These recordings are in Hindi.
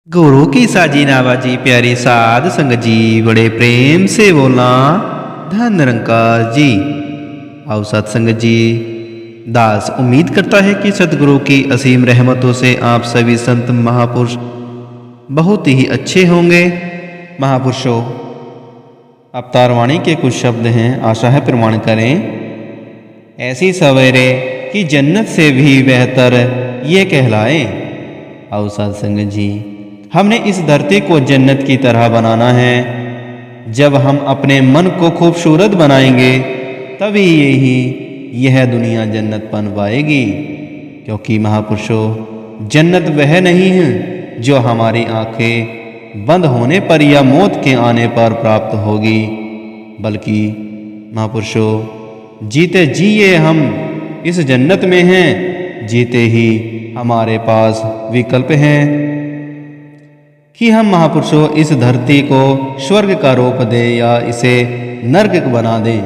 गुरु की साजी नावाजी प्यारी साध संगत जी बड़े प्रेम से बोलना धन निरंकार जी। आओ सत्संगत जी, दास उम्मीद करता है कि सतगुरु की असीम रहमतों से आप सभी संत महापुरुष बहुत ही अच्छे होंगे। महापुरुषों, अवतार वाणी के कुछ शब्द हैं, आशा है प्रमाण करें। ऐसी सवेरे कि जन्नत से भी बेहतर ये कहलाए। आओ सत्संगत जी, हमने इस धरती को जन्नत की तरह बनाना है। जब हम अपने मन को खूबसूरत बनाएंगे तभी यह दुनिया जन्नत बन पाएगी। क्योंकि महापुरुषों, जन्नत वह नहीं है जो हमारी आंखें बंद होने पर या मौत के आने पर प्राप्त होगी, बल्कि महापुरुषों, जीते जी ये हम इस जन्नत में हैं। जीते ही हमारे पास विकल्प हैं कि हम महापुरुषों इस धरती को स्वर्ग का रूप दें या इसे नरक बना दें।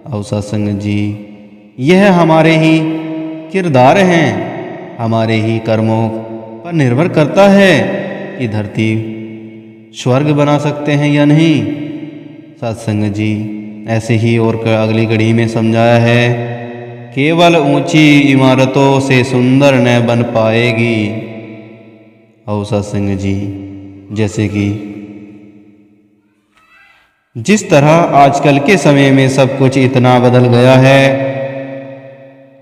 आओ सत्संग जी, यह हमारे ही किरदार हैं, हमारे ही कर्मों पर निर्भर करता है कि धरती स्वर्ग बना सकते हैं या नहीं। सत्संग जी, ऐसे ही और अगली कड़ी में समझाया है, केवल ऊंची इमारतों से सुंदर न बन पाएगी। आओ सत्संग जी, जैसे कि जिस तरह आजकल के समय में सब कुछ इतना बदल गया है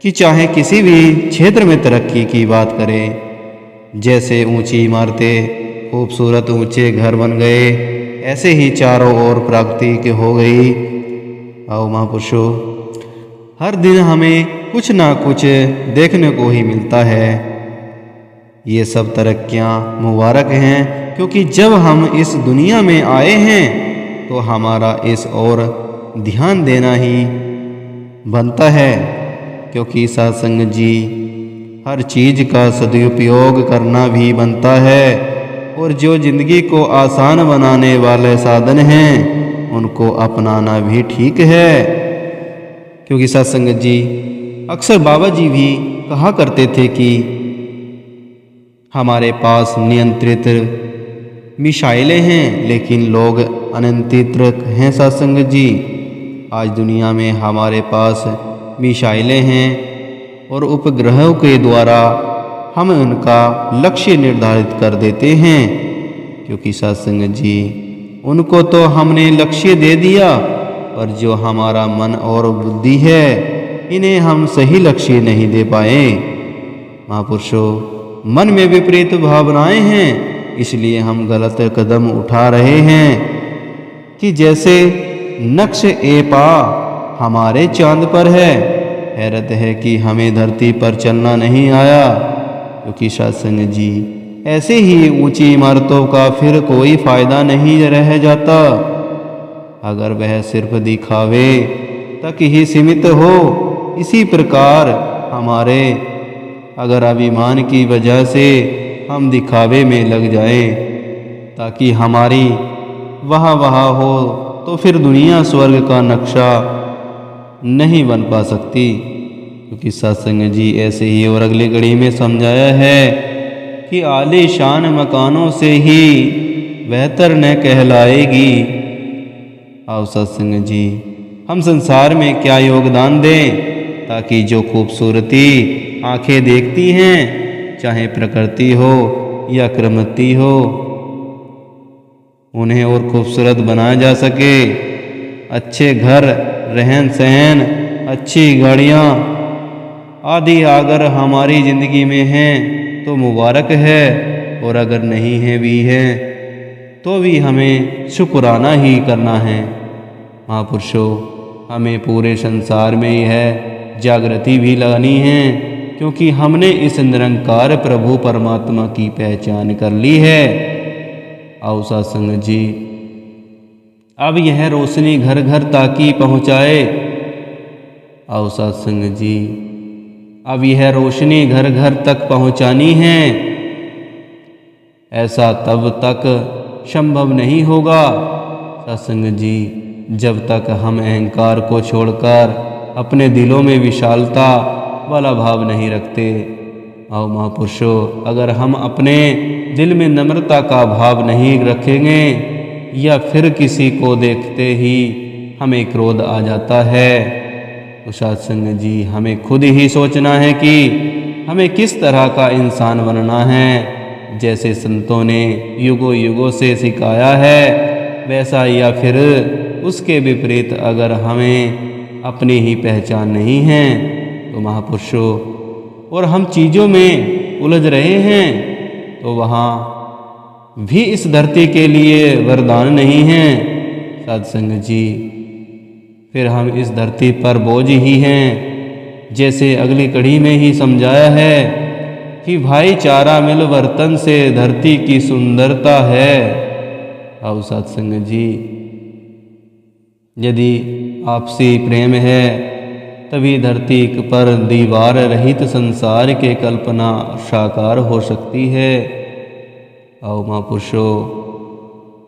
कि चाहे किसी भी क्षेत्र में तरक्की की बात करें, जैसे ऊंची इमारतें, खूबसूरत ऊंचे घर बन गए, ऐसे ही चारों ओर प्रगति की हो गई। आओ महापुरुषों, हर दिन हमें कुछ ना कुछ देखने को ही मिलता है। ये सब तरक्कियां मुबारक हैं, क्योंकि जब हम इस दुनिया में आए हैं तो हमारा इस ओर ध्यान देना ही बनता है। क्योंकि सत्संग जी, हर चीज़ का सदुपयोग करना भी बनता है, और जो जिंदगी को आसान बनाने वाले साधन हैं उनको अपनाना भी ठीक है। क्योंकि सत्संग जी, अक्सर बाबा जी भी कहा करते थे कि हमारे पास नियंत्रित मिसाइलें हैं लेकिन लोग अनियंत्रित हैं। सत्संग जी, आज दुनिया में हमारे पास मिसाइलें हैं और उपग्रहों के द्वारा हम उनका लक्ष्य निर्धारित कर देते हैं। क्योंकि सत्संग जी, उनको तो हमने लक्ष्य दे दिया, पर जो हमारा मन और बुद्धि है इन्हें हम सही लक्ष्य नहीं दे पाए। महापुरुषों, मन में विपरीत भावनाएं हैं, इसलिए हम गलत कदम उठा रहे हैं। कि जैसे नक्श ए पा हमारे चांद पर है, हैरत है कि हमें धरती पर चलना नहीं आया। क्योंकि सत्संग जी, ऐसे ही ऊंची इमारतों का फिर कोई फायदा नहीं रह जाता अगर वह सिर्फ दिखावे तक ही सीमित हो। इसी प्रकार हमारे अगर अभिमान की वजह से हम दिखावे में लग जाएं ताकि हमारी वाह हो, तो फिर दुनिया स्वर्ग का नक्शा नहीं बन पा सकती। क्योंकि सत्संग जी, ऐसे ही और अगली कड़ी में समझाया है कि आलीशान मकानों से ही बेहतर न कहलाएगी। आओ सत्संग जी, हम संसार में क्या योगदान दें ताकि जो खूबसूरती आंखें देखती हैं, चाहे प्रकृति हो या कृत्रिम हो, उन्हें और खूबसूरत बनाया जा सके। अच्छे घर, रहन सहन, अच्छी गाड़ियाँ आदि अगर हमारी ज़िंदगी में हैं तो मुबारक है, और अगर नहीं है भी है तो भी हमें शुक्राना ही करना है। महापुरुषों, हमें पूरे संसार में यह जागृति भी लानी है, क्योंकि हमने इस निरंकार प्रभु परमात्मा की पहचान कर ली है। आओ सत्संग जी, अब यह रोशनी घर घर ताकि पहुँचाए। आओ सत्संग जी, अब यह रोशनी घर घर तक पहुँचानी है। ऐसा तब तक संभव नहीं होगा सत्संग जी, जब तक हम अहंकार को छोड़कर अपने दिलों में विशालता वाला भाव नहीं रखते। आओ महापुरुषों, अगर हम अपने दिल में नम्रता का भाव नहीं रखेंगे या फिर किसी को देखते ही हमें क्रोध आ जाता है, तो सत्संग जी हमें खुद ही सोचना है कि हमें किस तरह का इंसान बनना है। जैसे संतों ने युगों युगों से सिखाया है वैसा, या फिर उसके विपरीत अगर हमें अपनी ही पहचान नहीं है तो महापुरुषों और हम चीज़ों में उलझ रहे हैं, तो वहाँ भी इस धरती के लिए वरदान नहीं है सत्संग जी। फिर हम इस धरती पर बोझ ही हैं। जैसे अगली कड़ी में ही समझाया है कि भाईचारा मिल वर्तन से धरती की सुंदरता है। आओ सत्संग जी, यदि आपसी प्रेम है तभी धरती पर दीवार रहित संसार के कल्पना साकार हो सकती है। आओ महापुरुषों,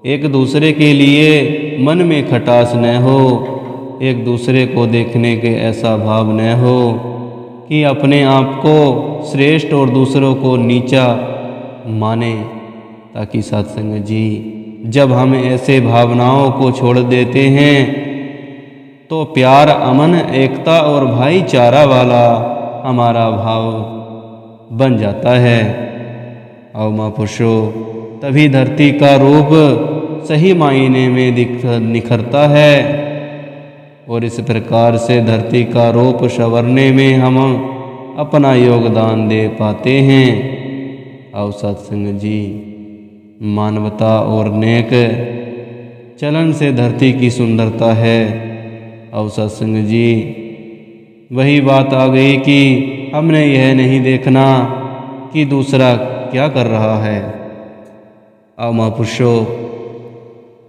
एक दूसरे के लिए मन में खटास न हो, एक दूसरे को देखने के ऐसा भाव न हो कि अपने आप को श्रेष्ठ और दूसरों को नीचा माने, ताकि सत्संग जी जब हम ऐसे भावनाओं को छोड़ देते हैं तो प्यार, अमन, एकता और भाईचारा वाला हमारा भाव बन जाता है। आओ महापुरुषों, तभी धरती का रूप सही मायने में निखरता है और इस प्रकार से धरती का रूप संवरने में हम अपना योगदान दे पाते हैं। आओ सत्संग जी, मानवता और नेक चलन से धरती की सुंदरता है। आओ सत्संग जी, वही बात आ गई कि हमने यह नहीं देखना कि दूसरा क्या कर रहा है। आओ महापुरुषों,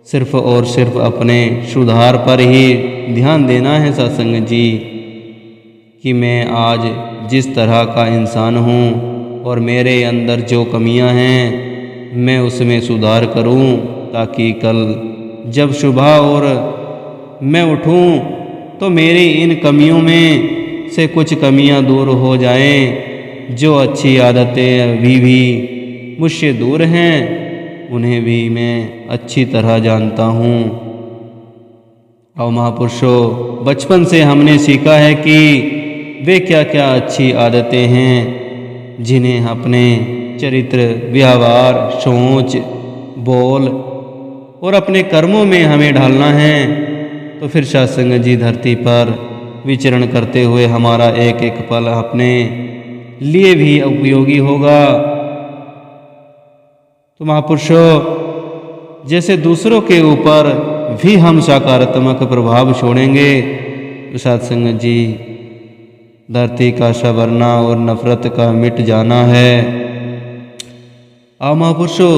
सिर्फ और सिर्फ अपने सुधार पर ही ध्यान देना है सत्संग जी, कि मैं आज जिस तरह का इंसान हूँ और मेरे अंदर जो कमियाँ हैं मैं उसमें सुधार करूँ, ताकि कल जब सुबह और मैं उठूँ तो मेरी इन कमियों में से कुछ कमियाँ दूर हो जाएं। जो अच्छी आदतें अभी भी मुझसे दूर हैं उन्हें भी मैं अच्छी तरह जानता हूँ। और महापुरुषों, बचपन से हमने सीखा है कि वे क्या क्या अच्छी आदतें हैं जिन्हें अपने चरित्र, व्यवहार, सोच, बोल और अपने कर्मों में हमें ढालना है। तो फिर सत्संग जी धरती पर विचरण करते हुए हमारा एक एक पल अपने लिए भी उपयोगी होगा। तो महापुरुषों, जैसे दूसरों के ऊपर भी हम सकारात्मक प्रभाव छोड़ेंगे तो सत्संग जी धरती का संवरना और नफरत का मिट जाना है। आओ महापुरुषों,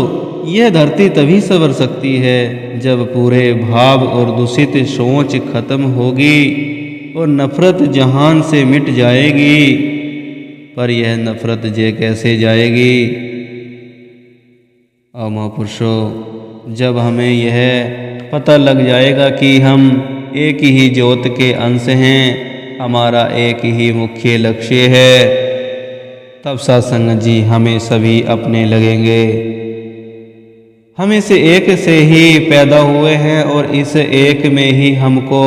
यह धरती तभी संवर सकती है जब पूरे भाव और दूषित सोच खत्म होगी और नफरत जहान से मिट जाएगी। पर यह नफरत जे कैसे जाएगी? आओ महापुरुषों, जब हमें यह पता लग जाएगा कि हम एक ही ज्योत के अंश हैं, हमारा एक ही मुख्य लक्ष्य है, तब सत्संग जी हमें सभी अपने लगेंगे। हम इस एक से ही पैदा हुए हैं और इस एक में ही हमको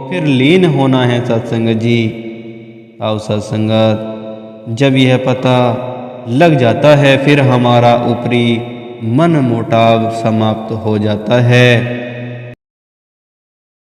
फिर लीन होना है सत्संग जी। आओ सत्संगत, जब यह पता लग जाता है फिर हमारा ऊपरी मन मोटाव समाप्त हो जाता है।